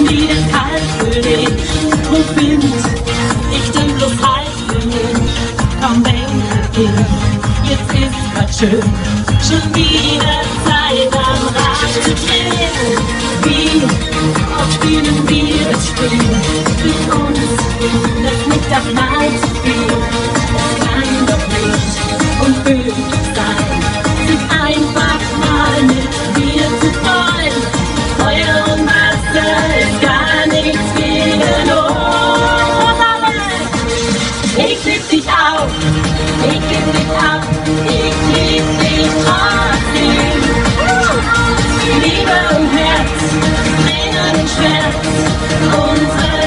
wieder kalt für dich. Wo bin ich denn bloß halten? Komm, denke ich, jetzt ist grad schön. Schon wieder Zeit am Rad zu drehen. Wie oft spielen wir das Spiel? Mit uns, das nicht auf mal zu viel. Das kann doch nicht unmöglich sein, sich einfach mal mit dir zu freuen. Feuer und Wasser ist gar nichts gegen uns. Ich lieb dich auch, ich lieb dich auch, ich lieb dich trotzdem. Liebe und Herz, Tränen und Schmerz, unsere